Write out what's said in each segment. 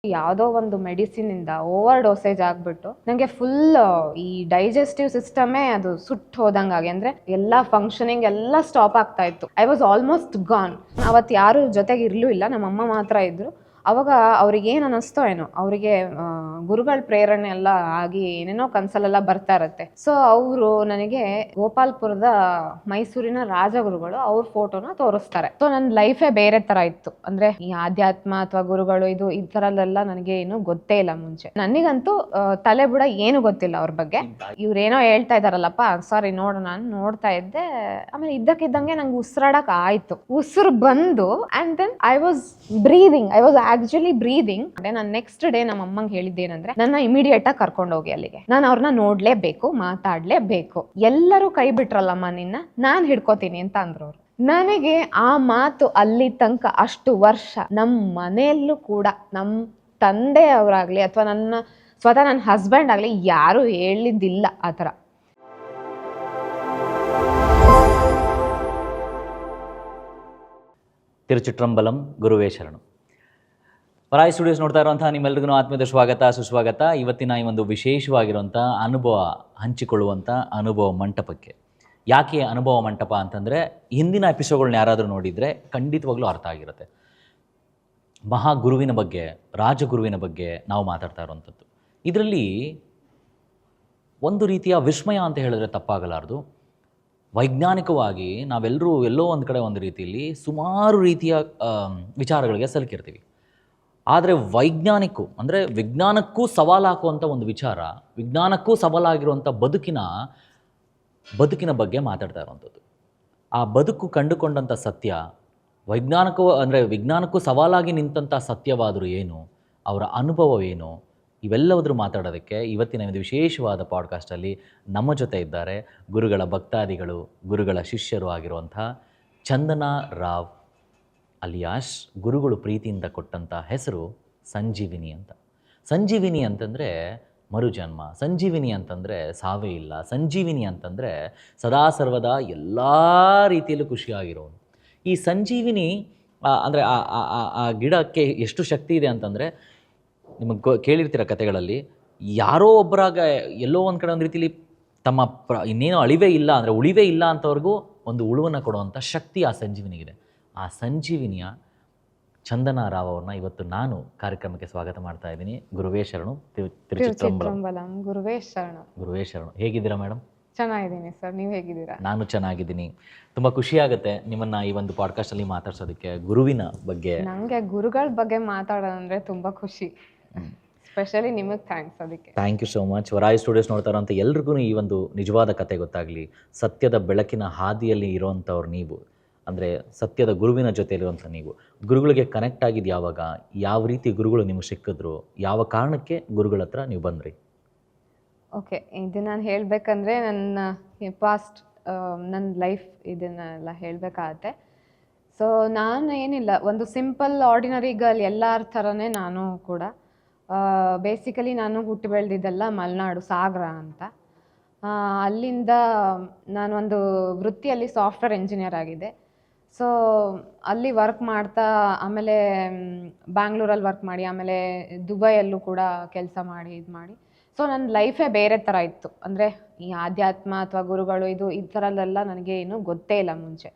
ಯಾವುದೋ ಒಂದು ಮೆಡಿಸಿನಿಂದ over dosage ಆಗ್ಬಿಟ್ಟು ನನಗೆ ಫುಲ್ ಈ ಡೈಜೆಸ್ಟಿವ್ ಸಿಸ್ಟಮೇ ಅದು ಸುಟ್ಟು ಹೋದಂಗಾಗಿ, ಅಂದ್ರೆ ಎಲ್ಲ ಫಂಕ್ಷನಿಂಗ್ ಎಲ್ಲ ಸ್ಟಾಪ್ ಆಗ್ತಾ ಇತ್ತು. I was almost gone. ಅವತ್ತು ಯಾರು ಜೊತೆಗೆ ಇರಲೂ ಇಲ್ಲ, ನಮ್ಮಮ್ಮ ಮಾತ್ರ ಇದ್ರು. ಅವಾಗ ಅವ್ರಿಗೆ ಏನು ಅನ್ನಿಸ್ತೋ ಏನೋ, ಅವರಿಗೆ ಗುರುಗಳ ಪ್ರೇರಣೆ ಎಲ್ಲ ಆಗಿ ಏನೇನೋ ಕನ್ಸಲೆಲ್ಲ ಬರ್ತಾ ಇರತ್ತೆ. ಸೊ ಅವರು ನನಗೆ ಗೋಪಾಲ್ಪುರದ ಮೈಸೂರಿನ ರಾಜಗುರುಗಳು ಅವ್ರ ಫೋಟೋನ ತೋರಿಸ್ತಾರೆ. ಸೊ ನನ್ನ ಲೈಫೇ ಬೇರೆ ತರ ಇತ್ತು. ಅಂದ್ರೆ ಈ ಆಧ್ಯಾತ್ಮ ಅಥವಾ ಗುರುಗಳು ಈ ತರಲ್ಲೆಲ್ಲ ನನಗೆ ಏನು ಗೊತ್ತೇ ಇಲ್ಲ ಮುಂಚೆ. ನನಗಂತೂ ತಲೆ ಬುಡ ಏನು ಗೊತ್ತಿಲ್ಲ ಅವ್ರ ಬಗ್ಗೆ. ಇವ್ರೇನೋ ಹೇಳ್ತಾ ಇದಾರಲ್ಲಪ್ಪ, ಸಾರಿ ನಾನು ನೋಡ್ತಾ ಇದ್ದೆ. ಆಮೇಲೆ ಇದ್ದಕ್ಕಿದ್ದಂಗೆ ನಂಗೆ ಉಸಿರಾಡಕ್ ಆಯ್ತು. ಉಸಿರು ಬಂದು and then I was actually breathing. ನಾನು ನೆಕ್ಸ್ಟ್ ಡೇ ನಮ್ಮ ಅಮ್ಮಂಗೆ ಹೇಳಿದ್ದೇನಂದ್ರೆ, ನನ್ನ ಇಮಿಡಿಯೇಟ್ ಆಗಿ ಕರ್ಕೊಂಡು ಹೋಗಿ ಅಲ್ಲಿಗೆ. ನಾನು ಅವ್ರನ್ನ ನೋಡ್ಲೇಬೇಕು, ಮಾತಾಡ್ಲೇಬೇಕು. ಎಲ್ಲರೂ ಕೈ ಬಿಟ್ರಲ್ಲಮ್ಮ ನಿನ್ನ, ನಾನ್ ಹಿಡ್ಕೋತೀನಿ ಅಂತ ಅಂದ್ರು ಅವ್ರು. ನನಗೆ ಆ ಮಾತು ಅಲ್ಲಿ ತನಕ ಅಷ್ಟು ವರ್ಷ ನಮ್ಮ ಮನೆಯಲ್ಲೂ ಕೂಡ ನಮ್ಮ ತಂದೆ ಅವರಾಗ್ಲಿ ಅಥವಾ ಸ್ವತಃ ನನ್ನ ಹಸ್ಬೆಂಡ್ ಆಗಲಿ ಯಾರು ಹೇಳಿದ್ದಿಲ್ಲ ಆ ಥರ. ತಿರುಚಿಟ್ರಂಬಲಂ ಗುರುವೇ ಶರಣು. ವರಾಯಿ ಸ್ಟುಡಿಯೋಸ್ ನೋಡ್ತಾ ಇರುವಂತಹ ನಿಮ್ಮೆಲ್ಲರಿಗೂ ಆತ್ಮೀಯ ಸ್ವಾಗತ, ಸುಸ್ವಾಗತ. ಇವತ್ತಿನ ಈ ಒಂದು ವಿಶೇಷವಾಗಿರುವಂಥ ಅನುಭವ ಹಂಚಿಕೊಳ್ಳುವಂಥ ಅನುಭವ ಮಂಟಪಕ್ಕೆ. ಯಾಕೆ ಅನುಭವ ಮಂಟಪ ಅಂತಂದರೆ, ಹಿಂದಿನ ಎಪಿಸೋಡ್ಗಳನ್ನ ಯಾರಾದರೂ ನೋಡಿದರೆ ಖಂಡಿತವಾಗ್ಲೂ ಅರ್ಥ ಆಗಿರುತ್ತೆ. ಮಹಾಗುರುವಿನ ಬಗ್ಗೆ, ರಾಜಗುರುವಿನ ಬಗ್ಗೆ ನಾವು ಮಾತಾಡ್ತಾ ಇರುವಂಥದ್ದು. ಇದರಲ್ಲಿ ಒಂದು ರೀತಿಯ ವಿಸ್ಮಯ ಅಂತ ಹೇಳಿದ್ರೆ ತಪ್ಪಾಗಲಾರದು. ವೈಜ್ಞಾನಿಕವಾಗಿ ನಾವೆಲ್ಲರೂ ಎಲ್ಲೋ ಒಂದು ಕಡೆ ಒಂದು ರೀತಿಯಲ್ಲಿ ಸುಮಾರು ರೀತಿಯ ವಿಚಾರಗಳಿಗೆ ಸಲಕಿರ್ತೀವಿ. ಆದರೆ ವಿಜ್ಞಾನಕ್ಕೂ ಸವಾಲು ಹಾಕುವಂಥ ಒಂದು ವಿಚಾರ, ವಿಜ್ಞಾನಕ್ಕೂ ಸವಾಲಾಗಿರುವಂಥ ಬದುಕಿನ ಬಗ್ಗೆ ಮಾತಾಡ್ತಾ ಇರುವಂಥದ್ದು. ಆ ಬದುಕು ಕಂಡುಕೊಂಡಂಥ ಸತ್ಯ, ವಿಜ್ಞಾನಕ್ಕೂ ಸವಾಲಾಗಿ ನಿಂತಹ ಸತ್ಯವಾದರೂ ಏನು, ಅವರ ಅನುಭವವೇನು, ಇವೆಲ್ಲವೂ ಮಾತಾಡೋದಕ್ಕೆ ಇವತ್ತಿನ ಒಂದು ವಿಶೇಷವಾದ ಪಾಡ್ಕಾಸ್ಟಲ್ಲಿ ನಮ್ಮ ಜೊತೆ ಇದ್ದಾರೆ ಗುರುಗಳ ಭಕ್ತಾದಿಗಳು, ಗುರುಗಳ ಶಿಷ್ಯರು ಆಗಿರುವಂಥ ಚಂದನಾ ರಾವ್ ಅಲಿಯಾಸ್. ಗುರುಗಳು ಪ್ರೀತಿಯಿಂದ ಕೊಟ್ಟಂಥ ಹೆಸರು ಸಂಜೀವಿನಿ ಅಂತ. ಸಂಜೀವಿನಿ ಅಂತಂದರೆ ಮರುಜನ್ಮ, ಸಂಜೀವಿನಿ ಅಂತಂದರೆ ಸಾವೇ ಇಲ್ಲ, ಸಂಜೀವಿನಿ ಅಂತಂದರೆ ಸದಾ ಸರ್ವದಾ ಎಲ್ಲ ರೀತಿಯಲ್ಲೂ ಖುಷಿಯಾಗಿರೋನು. ಈ ಸಂಜೀವಿನಿ ಅಂದರೆ ಆ ಗಿಡಕ್ಕೆ ಎಷ್ಟು ಶಕ್ತಿ ಇದೆ ಅಂತಂದರೆ, ನಿಮಗೆ ಕೇಳಿರ್ತೀರ ಕತೆಗಳಲ್ಲಿ, ಯಾರೋ ಒಬ್ಬರಾಗ ಎಲ್ಲೋ ಒಂದು ಕಡೆ ಒಂದು ರೀತಿಯಲ್ಲಿ ತಮ್ಮ ಇನ್ನೇನೋ ಅಳಿವೇ ಇಲ್ಲ ಅಂದರೆ ಉಳಿವೇ ಇಲ್ಲ ಅಂಥವ್ರಿಗೂ ಒಂದು ಉಳುವನ್ನು ಕೊಡುವಂಥ ಶಕ್ತಿ ಆ ಸಂಜೀವಿನಿಗಿದೆ. ಆ ಸಂಜೀವಿನಿಯ ಚಂದನಾ ರಾವ್ ಅವ್ರನ್ನ ಇವತ್ತು ನಾನು ಕಾರ್ಯಕ್ರಮಕ್ಕೆ ಸ್ವಾಗತ ಮಾಡ್ತಾ ಇದ್ದೀನಿ. ಗುರುವೇ ಶರಣು. ತಿರುಚಿಟ್ರಂಬಲಂ ಗುರುವೇ ಶರಣು. ಗುರುವೇ ಶರಣು. ಹೇಗಿದ್ದೀರಾ ಮೇಡಮ್? ಚೆನ್ನಾಗಿದ್ದೀನಿ ಸರ್, ನೀವು ಹೇಗಿದ್ದೀರಾ? ನಾನು ಚೆನ್ನಾಗಿದ್ದೀನಿ. ತುಂಬ ಖುಷಿಯಾಗುತ್ತೆ ನಿಮ್ಮನ್ನು ಈ ಒಂದು ಪಾಡ್ಕಾಸ್ಟಲ್ಲಿ ಮಾತಾಡ್ಸೋದಕ್ಕೆ. ಗುರುವಿನ ಬಗ್ಗೆ, ನನಗೆ ಗುರುಗಳ ಬಗ್ಗೆ ಮಾತಾಡೋದಂದರೆ ತುಂಬ ಖುಷಿ. ಸ್ಪೆಷಲಿ ನಿಮಗೆ ಥ್ಯಾಂಕ್ಸ್. ಅದಕ್ಕೆ ಥ್ಯಾಂಕ್ ಯು ಸೋ ಮಚ್. ವರಾಯಿ ಸ್ಟುಡಿಯೋಸ್ ನೋಡ್ತಾ ಇರೋಂಥ ಎಲ್ರಿಗೂ ಈ ಒಂದು ನಿಜವಾದ ಕತೆ ಗೊತ್ತಾಗಲಿ. ಸತ್ಯದ ಬೆಳಕಿನ ಹಾದಿಯಲ್ಲಿ ಇರೋವಂಥವ್ರು ನೀವು, ಅಂದರೆ ಸತ್ಯದ ಗುರುವಿನ ಜೊತೆಯಲ್ಲಿರುವಂಥ ನೀವು. ಗುರುಗಳಿಗೆ ಕನೆಕ್ಟ್ ಆಗಿದ್ದು ಯಾವಾಗ, ಯಾವ ರೀತಿ ಗುರುಗಳು ನಿಮಗೆ ಸಿಕ್ಕಿದ್ರು, ಯಾವ ಕಾರಣಕ್ಕೆ ಗುರುಗಳ ಹತ್ರ ನೀವು ಬಂದ್ರಿ? ಓಕೆ, ಇದು ನಾನು ಹೇಳಬೇಕಂದ್ರೆ ನನ್ನ ಪಾಸ್ಟ್, ನನ್ನ ಲೈಫ್ ಇದನ್ನೆಲ್ಲ ಹೇಳಬೇಕಾಗತ್ತೆ. ಸೊ ನಾನು ಏನಿಲ್ಲ, ಒಂದು ಸಿಂಪಲ್ ಆರ್ಡಿನರಿ ಗರ್ಲ್, ಎಲ್ಲರ ಥರನೇ ನಾನು ಕೂಡ. ಬೇಸಿಕಲಿ ನಾನು ಹುಟ್ಟು ಬೆಳೆದಿದ್ದೆಲ್ಲ ಮಲೆನಾಡು, ಸಾಗರ ಅಂತ. ಅಲ್ಲಿಂದ ನಾನೊಂದು ವೃತ್ತಿಯಲ್ಲಿ ಸಾಫ್ಟ್ವೇರ್ ಇಂಜಿನಿಯರ್ ಆಗಿದೆ. ಸೊ ಅಲ್ಲಿ ವರ್ಕ್ ಮಾಡ್ತಾ, ಆಮೇಲೆ ಬ್ಯಾಂಗ್ಳೂರಲ್ಲಿ ವರ್ಕ್ ಮಾಡಿ, ಆಮೇಲೆ ದುಬೈಯಲ್ಲೂ ಕೂಡ ಕೆಲಸ ಮಾಡಿ ಸೊ ನನ್ನ ಲೈಫೇ ಬೇರೆ ಥರ ಇತ್ತು. ಅಂದರೆ ಈ ಆಧ್ಯಾತ್ಮ ಅಥವಾ ಗುರುಗಳು ಈ ಥರಲ್ಲೆಲ್ಲ ನನಗೆ ಏನು ಗೊತ್ತೇ ಇಲ್ಲ ಮುಂಚೆ.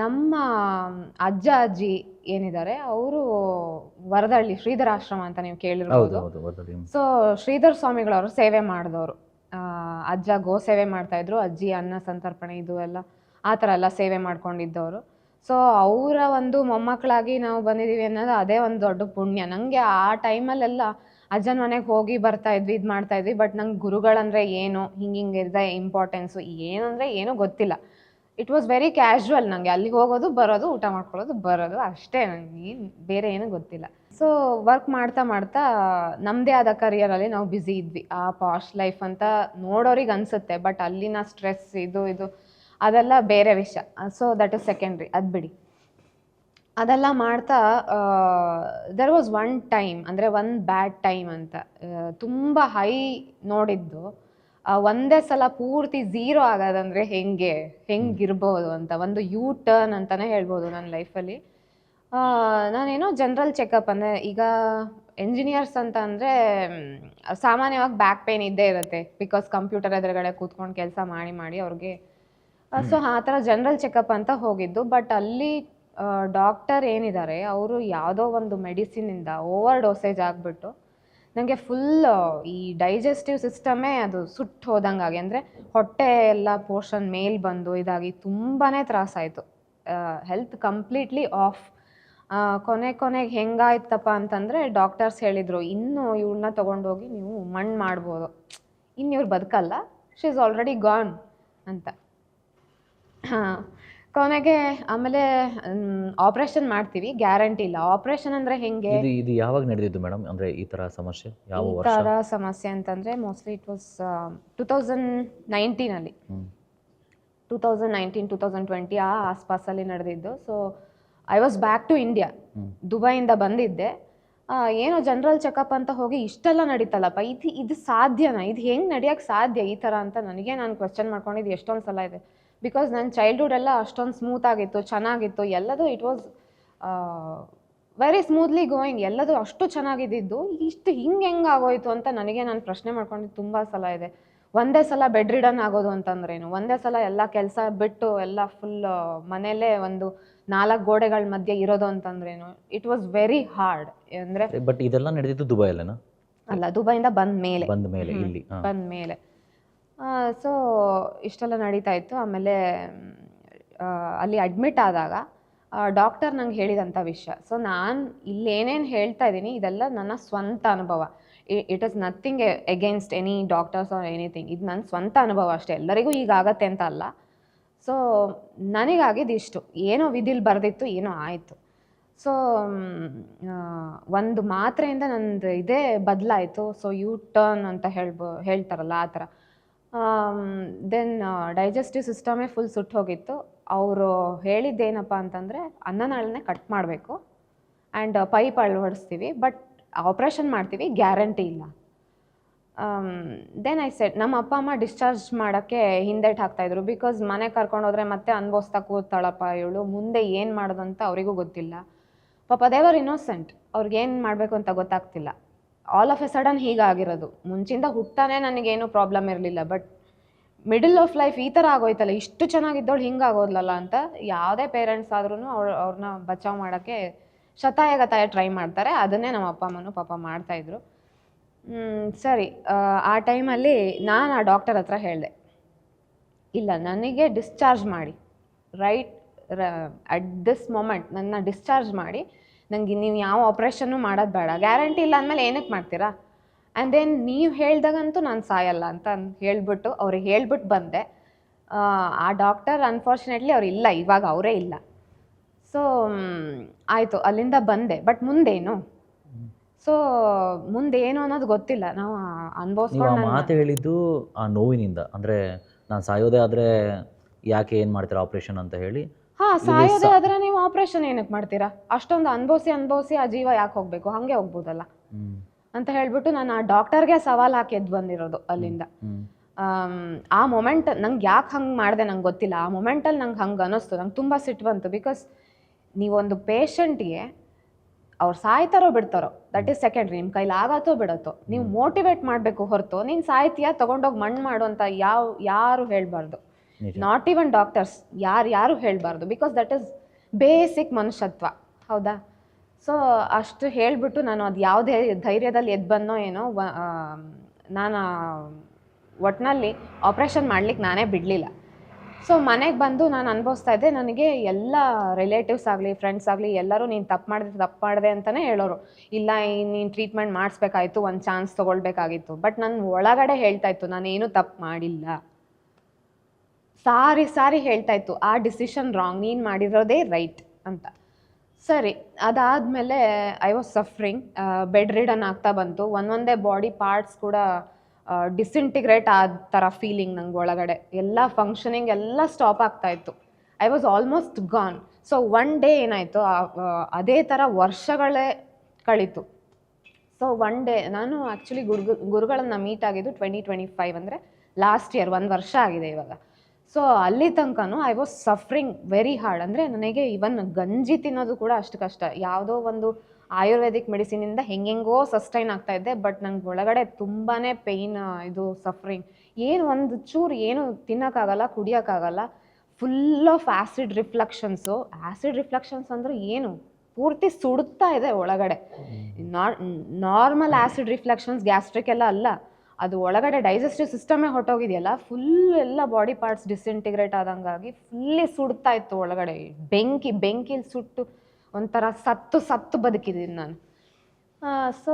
ನಮ್ಮ ಅಜ್ಜ ಅಜ್ಜಿ ಏನಿದ್ದಾರೆ ಅವರು ವರದಹಳ್ಳಿ ಶ್ರೀಧರ ಆಶ್ರಮ ಅಂತ ನೀವು ಕೇಳಿರ್ಬೋದು. ಸೊ ಶ್ರೀಧರ ಸ್ವಾಮಿಗಳವರು ಸೇವೆ ಮಾಡಿದವರು. ಅಜ್ಜ ಗೋ ಸೇವೆ ಮಾಡ್ತಾಯಿದ್ರು, ಅಜ್ಜಿ ಅನ್ನ ಸಂತರ್ಪಣೆ ಎಲ್ಲ ಆ ಥರ ಎಲ್ಲ ಸೇವೆ ಮಾಡ್ಕೊಂಡಿದ್ದವರು. ಸೊ ಅವರ ಒಂದು ಮೊಮ್ಮಕ್ಕಳಾಗಿ ನಾವು ಬಂದಿದ್ದೀವಿ ಅನ್ನೋದು ಅದೇ ಒಂದು ದೊಡ್ಡ ಪುಣ್ಯ. ನನಗೆ ಆ ಟೈಮಲ್ಲೆಲ್ಲ ಅಜ್ಜನ ಮನೆಗೆ ಹೋಗಿ ಬರ್ತಾಯಿದ್ವಿ, ಇದು ಮಾಡ್ತಾಯಿದ್ವಿ. ಬಟ್ ನಂಗೆ ಗುರುಗಳಂದರೆ ಏನು, ಹಿಂಗಿದೆ ಇಂಪಾರ್ಟೆನ್ಸು ಏನಂದರೆ ಏನೂ ಗೊತ್ತಿಲ್ಲ. It was very casual. ನನಗೆ ಅಲ್ಲಿಗೆ ಹೋಗೋದು, ಬರೋದು, ಊಟ ಮಾಡ್ಕೊಳ್ಳೋದು, ಬರೋದು, ಅಷ್ಟೇ. ನನಗೆ ಏನು ಬೇರೆ ಏನೂ ಗೊತ್ತಿಲ್ಲ. ಸೊ ವರ್ಕ್ ಮಾಡ್ತಾ ಮಾಡ್ತಾ ನಮ್ಮದೇ ಆದ ಕರಿಯರಲ್ಲಿ ನಾವು ಬ್ಯುಸಿ ಇದ್ವಿ. ಆ ಪಾಸ್ಟ್ ಲೈಫ್ ಅಂತ ನೋಡೋರಿಗೆ ಅನಿಸುತ್ತೆ, ಬಟ್ ಅಲ್ಲಿನ ಸ್ಟ್ರೆಸ್ ಇದು ಅದೆಲ್ಲ ಬೇರೆ ವಿಷಯ. ಸೊ ದಟ್ ಇಸ್ ಸೆಕೆಂಡ್ರಿ, ಅದು ಬಿಡಿ. ಅದೆಲ್ಲ ಮಾಡ್ತಾ ದೆರ್ ವಾಸ್ ಒನ್ ಟೈಮ್, ಅಂದರೆ ಒನ್ ಬ್ಯಾಡ್ ಟೈಮ್ ಅಂತ, ತುಂಬ ಹೈ ನೋಡಿದ್ದು. ಒಂದೇ ಸಲ ಪೂರ್ತಿ ಝೀರೋ ಆಗೋದಂದರೆ ಹೆಂಗಿರ್ಬೋದು ಅಂತ ಒಂದು ಯೂ ಟರ್ನ್ ಅಂತಲೇ ಹೇಳ್ಬೋದು ನನ್ನ ಲೈಫಲ್ಲಿ. ನಾನೇನೋ ಜನರಲ್ ಚೆಕಪ್ ಅಂದರೆ ಈಗ ಎಂಜಿನಿಯರ್ಸ್ ಅಂತ ಅಂದರೆ ಸಾಮಾನ್ಯವಾಗಿ ಬ್ಯಾಕ್ ಪೇನ್ ಇದ್ದೇ ಇರುತ್ತೆ, ಬಿಕಾಸ್ ಕಂಪ್ಯೂಟರ್ ಎದುರುಗಡೆ ಕೂತ್ಕೊಂಡು ಕೆಲಸ ಮಾಡಿ ಅವ್ರಿಗೆ. ಸೊ ಆ ಥರ ಜನರಲ್ ಚೆಕಪ್ ಅಂತ ಹೋಗಿದ್ದು. ಬಟ್ ಅಲ್ಲಿ ಡಾಕ್ಟರ್ ಏನಿದ್ದಾರೆ ಅವರು ಯಾವುದೋ ಒಂದು ಮೆಡಿಸಿನಿಂದ ಓವರ್ ಡೋಸೇಜ್ ಆಗಿಬಿಟ್ಟು ನನಗೆ ಫುಲ್ ಈ ಡೈಜೆಸ್ಟಿವ್ ಸಿಸ್ಟಮೇ ಅದು ಸುಟ್ಟು ಹೋದಂಗಾಗಿ, ಅಂದರೆ ಹೊಟ್ಟೆ ಎಲ್ಲ ಪೋರ್ಷನ್ ಮೇಲ್ ಬಂದು ಇದಾಗಿ ತುಂಬಾ ತ್ರಾಸಾಯಿತು. Health completely of. ಕೊನೆಗೆ ಹೆಂಗಾಯ್ತಪ್ಪ ಅಂತಂದರೆ ಡಾಕ್ಟರ್ಸ್ ಹೇಳಿದರು, ಇನ್ನು ಇವ್ಳನ್ನ ತೊಗೊಂಡೋಗಿ ನೀವು ಮಣ್ಣು ಮಾಡ್ಬೋದು, ಇನ್ನು ಇವ್ರು ಬದುಕಲ್ಲ, ಶಿ ಈಸ್ ಆಲ್ರೆಡಿ ಗಾನ್ ಅಂತ. ಹಾಂ, ಕೊನೆಗೆ ಆಮೇಲೆ ಆಪ್ರೇಷನ್ ಮಾಡ್ತೀವಿ, ಗ್ಯಾರಂಟಿ ಇಲ್ಲ. ಆಪ್ರೇಷನ್ ಅಂದರೆ ಹೆಂಗೆ, ಇದು ಯಾವಾಗ ನಡೆದಿದ್ದು ಮೇಡಮ್? ಅಂದರೆ ಈ ಥರ ಸಮಸ್ಯೆ ಯಾವ ಈ ವರ್ಷ? ಥರ ಸಮಸ್ಯೆ ಅಂತಂದರೆ ಮೋಸ್ಟ್ಲಿ ಇಟ್ ವಾಸ್ 2019 2020 ಆ ಆಸ್ಪಾಸಲ್ಲಿ ನಡೆದಿದ್ದು. So I was back to India, ದುಬೈಯಿಂದ ಬಂದಿದ್ದೆ. ಏನೋ ಜನರಲ್ ಚೆಕಪ್ ಅಂತ ಹೋಗಿ ಇಷ್ಟೆಲ್ಲ ನಡೀತಲ್ಲಪ್ಪ, ಇದು ಸಾಧ್ಯನಾ, ಇದು ಹೆಂಗೆ ನಡೆಯೋಕ್ಕೆ ಸಾಧ್ಯ ಈ ಥರ ಅಂತ ನಾನು ಕ್ವೆಶ್ಚನ್ ಮಾಡ್ಕೊಂಡಿದ್ದು ಎಷ್ಟೊಂದು ಸಲ ಇದೆ. ಬಿಕಾಸ್ ನನ್ನ ಚೈಲ್ಡ್ಹುಡ್ ಎಲ್ಲ ಅಷ್ಟೊಂದು ಸ್ಮೂತ್ ಆಗಿತ್ತು, ಚೆನ್ನಾಗಿತ್ತು, ಎಲ್ಲದೂ it was very smoothly going, ಎಲ್ಲದೂ ಅಷ್ಟು ಚೆನ್ನಾಗಿದ್ದು, ಇಷ್ಟು ಹೆಂಗೆ ಆಗೋಯ್ತು ಅಂತ ನಾನು ಪ್ರಶ್ನೆ ಮಾಡ್ಕೊಂಡಿದ್ದು ತುಂಬ ಸಲ ಇದೆ. ಒಂದೇ ಸಲ ಬೆಡ್ ರಿಡನ್ ಆಗೋದು ಅಂತಂದ್ರೇನು, ಒಂದೇ ಸಲ ಎಲ್ಲ ಕೆಲಸ ಬಿಟ್ಟು ಎಲ್ಲ ಫುಲ್ ಮನೇಲೇ ಒಂದು 4 ಗೋಡೆಗಳ ಮಧ್ಯೆ ಇರೋದು ಅಂತಂದ್ರೇನು, ಇಟ್ ವಾಸ್ ವೆರಿ ಹಾರ್ಡ್. ಅಂದರೆ ಬಟ್ ಇದೆಲ್ಲ ನಡೆದಿದ್ದು ದುಬೈಯಲ್ಲೇನಾ? ಅಲ್ಲ, ದುಬೈಯಿಂದ ಬಂದ ಮೇಲೆ ಇಲ್ಲಿ ಬಂದ ಮೇಲೆ. ಸೊ ಇಷ್ಟೆಲ್ಲ ನಡೀತಾ ಇತ್ತು. ಆಮೇಲೆ ಅಲ್ಲಿ ಅಡ್ಮಿಟ್ ಆದಾಗ ಡಾಕ್ಟರ್ ನಂಗೆ ಹೇಳಿದಂಥ ವಿಷಯ. ಸೊ ನಾನು ಇಲ್ಲಿ ಏನೇನು ಹೇಳ್ತಾ ಇದ್ದೀನಿ ಇದೆಲ್ಲ ನನ್ನ ಸ್ವಂತ ಅನುಭವ. It is nothing against any doctors or anything. ಇದು ನನ್ನ ಸ್ವಂತ ಅನುಭವ ಅಷ್ಟೇ, ಎಲ್ಲರಿಗೂ ಹೀಗಾಗತ್ತೆ ಅಂತ ಅಲ್ಲ. ಸೊ ನನಗಾಗಿದ್ದು ಇಷ್ಟು, ಏನೋ ವಿಧಿಲಿ ಬರೆದಿತ್ತು, ಏನೋ ಆಯಿತು. ಸೊ ಒಂದು ಮಾತ್ರೆಯಿಂದ ನಂದು ಇದೇ ಬದಲಾಯಿತು. ಸೊ ಯು ಟರ್ನ್ ಅಂತ ಹೇಳ್ತಾರಲ್ಲ ಆ ಥರ. ದೆನ್ ಡೈಜೆಸ್ಟಿವ್ ಸಿಸ್ಟಮೇ ಫುಲ್ ಸುಟ್ಟು ಹೋಗಿತ್ತು. ಅವರು ಹೇಳಿದ್ದೇನಪ್ಪ ಅಂತಂದರೆ ಅನ್ನನಾಳನ್ನೇ ಕಟ್ ಮಾಡಬೇಕು ಆ್ಯಂಡ್ ಪೈಪ್ ಅಳವಡಿಸ್ತೀವಿ, ಬಟ್ ಆಪ್ರೇಷನ್ ಮಾಡ್ತೀವಿ, ಗ್ಯಾರಂಟಿ ಇಲ್ಲ. ದೆನ್ ಐ ಸೆಡ್, ನಮ್ಮ ಅಪ್ಪ ಅಮ್ಮ ಡಿಸ್ಚಾರ್ಜ್ ಮಾಡೋಕ್ಕೆ ಹಿಂದೇಟು ಹಾಕ್ತಾಯಿದ್ರು. ಬಿಕಾಸ್ ಮನೆ ಕರ್ಕೊಂಡೋದ್ರೆ ಮತ್ತೆ ಅನ್ಭವಿಸ್ತಾ ಕೂತಾಳಪ್ಪ ಇವಳು, ಮುಂದೆ ಏನು ಮಾಡೋದು ಅಂತ ಅವರಿಗೂ ಗೊತ್ತಿಲ್ಲ. ಪಾಪ ದೇವರ್ ಇನ್ನೋಸೆಂಟ್, ಅವ್ರಿಗೇನು ಮಾಡಬೇಕು ಅಂತ ಗೊತ್ತಾಗ್ತಿಲ್ಲ. ಆಲ್ ಆಫ್ ಎ ಸಡನ್ ಹೀಗಾಗಿರೋದು. ಮುಂಚಿಂದ ಹುಟ್ಟಾನೆ ನನಗೇನು ಪ್ರಾಬ್ಲಮ್ ಇರಲಿಲ್ಲ, ಬಟ್ ಮಿಡಲ್ ಆಫ್ ಲೈಫ್ ಈ ಥರ ಆಗೋಯ್ತಲ್ಲ, ಇಷ್ಟು ಚೆನ್ನಾಗಿದ್ದವಳು ಹಿಂಗಾಗೋದ್ಲಲ್ಲ ಅಂತ ಯಾವುದೇ ಪೇರೆಂಟ್ಸ್ ಆದ್ರೂ ಅವ್ರನ್ನ ಬಚಾವ್ ಮಾಡೋಕ್ಕೆ ಶತಾಯಗತಾಯ ಟ್ರೈ ಮಾಡ್ತಾರೆ. ಅದನ್ನೇ ನಮ್ಮ ಅಪ್ಪ ಅಮ್ಮನೂ ಪಾಪ ಮಾಡ್ತಾಯಿದ್ರು. ಸರಿ, ಆ ಟೈಮಲ್ಲಿ ನಾನು ಆ ಡಾಕ್ಟರ್ ಹತ್ರ ಹೇಳಿದೆ, ಇಲ್ಲ ನನಗೆ ಡಿಸ್ಚಾರ್ಜ್ ಮಾಡಿ, ರೈಟ್ ಅಟ್ ದಿಸ್ ಮೊಮೆಂಟ್ ನನ್ನ ಡಿಸ್ಚಾರ್ಜ್ ಮಾಡಿ, ನನಗೆ ನೀವು ಯಾವ ಆಪ್ರೇಷನ್ನು ಮಾಡೋದು ಬೇಡ, ಗ್ಯಾರಂಟಿ ಇಲ್ಲ ಅಂದಮೇಲೆ ಏನಕ್ಕೆ ಮಾಡ್ತೀರಾ, ಆ್ಯಂಡ್ ದೆನ್ ನೀವು ಹೇಳ್ದಾಗಂತೂ ನಾನು ಸಾಯಲ್ಲ ಅಂತ ಹೇಳ್ಬಿಟ್ಟು ಅವ್ರಿಗೆ ಹೇಳ್ಬಿಟ್ಟು ಬಂದೆ. ಆ ಡಾಕ್ಟರ್ ಅನ್ಫಾರ್ಚುನೇಟ್ಲಿ ಅವ್ರು ಇಲ್ಲ, ಇವಾಗ ಅವರೇ ಇಲ್ಲ. ಸೊ ಆಯಿತು, ಅಲ್ಲಿಂದ ಬಂದೆ. ಬಟ್ ಮುಂದೇನು, ಸೊ ಮುಂದೇನು ಅನ್ನೋದು ಗೊತ್ತಿಲ್ಲ. ನಾವು ಅನ್ಭವಿಸ್ಕೊಂಡು ಮಾತು ಹೇಳಿದ್ದು ಆ ನೋವಿನಿಂದ, ಅಂದರೆ ನಾನು ಸಾಯೋದೇ ಆದರೆ ಯಾಕೆ ಏನು ಮಾಡ್ತೀರಾ ಆಪ್ರೇಷನ್ ಅಂತ ಹೇಳಿ. ಹಾಂ, ಸಾಯೋದೇ ಆದರೆ ನೀವು ಆಪ್ರೇಷನ್ ಏನಕ್ಕೆ ಮಾಡ್ತೀರಾ, ಅಷ್ಟೊಂದು ಅನುಭವಿಸಿ ಆ ಜೀವ ಯಾಕೆ ಹೋಗಬೇಕು, ಹಾಗೆ ಹೋಗ್ಬೋದಲ್ಲ ಅಂತ ಹೇಳ್ಬಿಟ್ಟು ನಾನು ಆ ಡಾಕ್ಟರ್ಗೆ ಸವಾಲು ಹಾಕಿ ಎದ್ದು ಬಂದಿರೋದು ಅಲ್ಲಿಂದ. ಆ ಮೊಮೆಂಟ್ ನಂಗೆ ಯಾಕೆ ಹಂಗೆ ಮಾಡಿದೆ ನಂಗೆ ಗೊತ್ತಿಲ್ಲ. ಆ ಮೊಮೆಂಟಲ್ಲಿ ನಂಗೆ ಹಂಗೆ ಅನ್ನಿಸ್ತು, ನಂಗೆ ತುಂಬ ಸಿಟ್ಟು ಬಂತು. ಬಿಕಾಸ್ ನೀವೊಂದು ಪೇಷಂಟ್ಗೆ ಅವ್ರು ಸಾಯ್ತಾರೋ ಬಿಡ್ತಾರೋ ದಟ್ ಈಸ್ ಸೆಕೆಂಡ್ರಿ, ನಿಮ್ಮ ಕೈಲಿ ಆಗತ್ತೋ ಬಿಡತ್ತೋ, ನೀವು ಮೋಟಿವೇಟ್ ಮಾಡಬೇಕು ಹೊರತು ನೀನು ಸಾಯ್ತೀಯಾ ತೊಗೊಂಡೋಗಿ ಮಣ್ಣು ಮಾಡು ಅಂತ ಯಾರು ಹೇಳಬಾರ್ದು. ನಾಟ್ ಈವನ್ ಡಾಕ್ಟರ್ಸ್, ಯಾರು ಹೇಳಬಾರ್ದು. ಬಿಕಾಸ್ ದಟ್ ಈಸ್ ಬೇಸಿಕ್ ಮನುಷ್ಯತ್ವ, ಹೌದಾ? ಸೊ ಅಷ್ಟು ಹೇಳಿಬಿಟ್ಟು ನಾನು ಅದು ಯಾವುದೇ ಧೈರ್ಯದಲ್ಲಿ ಎದ್ದು ಬಂದೋ ಏನೋ, ನಾನು ಒಟ್ಟಿನಲ್ಲಿ ಆಪ್ರೇಷನ್ ಮಾಡ್ಲಿಕ್ಕೆ ನಾನೇ ಬಿಡಲಿಲ್ಲ. ಸೊ ಮನೆಗೆ ಬಂದು ನಾನು ಅನುಭವಿಸ್ತಾ ಇದ್ದೆ. ನನಗೆ ಎಲ್ಲ ರಿಲೇಟಿವ್ಸ್ ಆಗಲಿ ಫ್ರೆಂಡ್ಸ್ ಆಗಲಿ ಎಲ್ಲರೂ ನೀನು ತಪ್ಪು ಮಾಡಿದೆ ಅಂತಲೇ ಹೇಳೋರು. ಇಲ್ಲ, ನೀನು ಟ್ರೀಟ್ಮೆಂಟ್ ಮಾಡಿಸ್ಬೇಕಾಯ್ತು, ಒಂದು ಚಾನ್ಸ್ ತೊಗೊಳ್ಬೇಕಾಗಿತ್ತು. ಬಟ್ ನನ್ನ ಒಳಗಡೆ ಹೇಳ್ತಾ ಇತ್ತು ನಾನೇನು ತಪ್ಪು ಮಾಡಿಲ್ಲ. ಸಾರಿ ಹೇಳ್ತಾ ಇತ್ತು, ಆ ಡಿಸಿಷನ್ ರಾಂಗ್, ನೀನು ಮಾಡಿರೋದೇ ರೈಟ್ ಅಂತ. ಸರಿ, ಅದಾದಮೇಲೆ I was suffering, bed ridden ಆಗ್ತಾ ಬಂತು. ಒಂದೊಂದೇ ಬಾಡಿ ಪಾರ್ಟ್ಸ್ ಕೂಡ ಡಿಸಿಂಟಿಗ್ರೇಟ್ ಆದ ಥರ ಫೀಲಿಂಗ್ ನಂಗೆ ಒಳಗಡೆ. ಎಲ್ಲ ಫಂಕ್ಷನಿಂಗ್ ಎಲ್ಲ ಸ್ಟಾಪ್ ಆಗ್ತಾಯಿತ್ತು. I was almost gone. So one day ಏನಾಯಿತು, ಅದೇ ಥರ ವರ್ಷಗಳೇ ಕಳೀತು. ಸೊ ಒನ್ ಡೇ ನಾನು ಆ್ಯಕ್ಚುಲಿ ಗುರುಗಳನ್ನ ಮೀಟ್ ಆಗಿದ್ದು 2025, ಅಂದರೆ ಲಾಸ್ಟ್ ಇಯರ್, 1 ವರ್ಷ ಆಗಿದೆ ಇವಾಗ. ಸೊ ಅಲ್ಲಿ ತನಕನೂ I was suffering very hard. ಅಂದರೆ ನನಗೆ ಇವನ್ ಗಂಜಿ ತಿನ್ನೋದು ಕೂಡ ಅಷ್ಟು ಕಷ್ಟ. ಯಾವುದೋ ಒಂದು ಆಯುರ್ವೇದಿಕ್ ಮೆಡಿಸಿನಿಂದ ಹೆಂಗೆಂಗೋ ಸಸ್ಟೈನ್ ಆಗ್ತಾ ಇದ್ದೆ, ಬಟ್ ನಂಗೆ ಒಳಗಡೆ ತುಂಬಾ ಪೇಯ್ನ್, ಇದು ಸಫರಿಂಗ್. ಏನು ಒಂದು ಚೂರು ಏನು ತಿನ್ನೋಕ್ಕಾಗಲ್ಲ, ಕುಡಿಯೋಕ್ಕಾಗಲ್ಲ. Full of acid reflections. Acid reflections ಅಂದರೆ ಏನು, ಪೂರ್ತಿ ಸುಡುತ್ತಾ ಇದೆ ಒಳಗಡೆ. ನಾರ್ಮಲ್ ಆ್ಯಸಿಡ್ ರಿಫ್ಲೆಕ್ಷನ್ಸ್ ಗ್ಯಾಸ್ಟ್ರಿಕ್ ಎಲ್ಲ ಅಲ್ಲ, ಅದು ಒಳಗಡೆ ಡೈಜೆಸ್ಟಿವ್ ಸಿಸ್ಟಮೇ ಹೊಟ್ಟೋಗಿದೆಯಲ್ಲ, ಫುಲ್ ಎಲ್ಲ ಬಾಡಿ ಪಾರ್ಟ್ಸ್ ಡಿಸ್ಇಂಟಿಗ್ರೇಟ್ ಆದಂಗಾಗಿ ಫುಲ್ಲಿ ಸುಡ್ತಾ ಇತ್ತು ಒಳಗಡೆ. ಬೆಂಕಿಲಿ ಸುಟ್ಟು ಒಂಥರ ಸತ್ತು ಬದುಕಿದ್ದೀನಿ ನಾನು. ಸೊ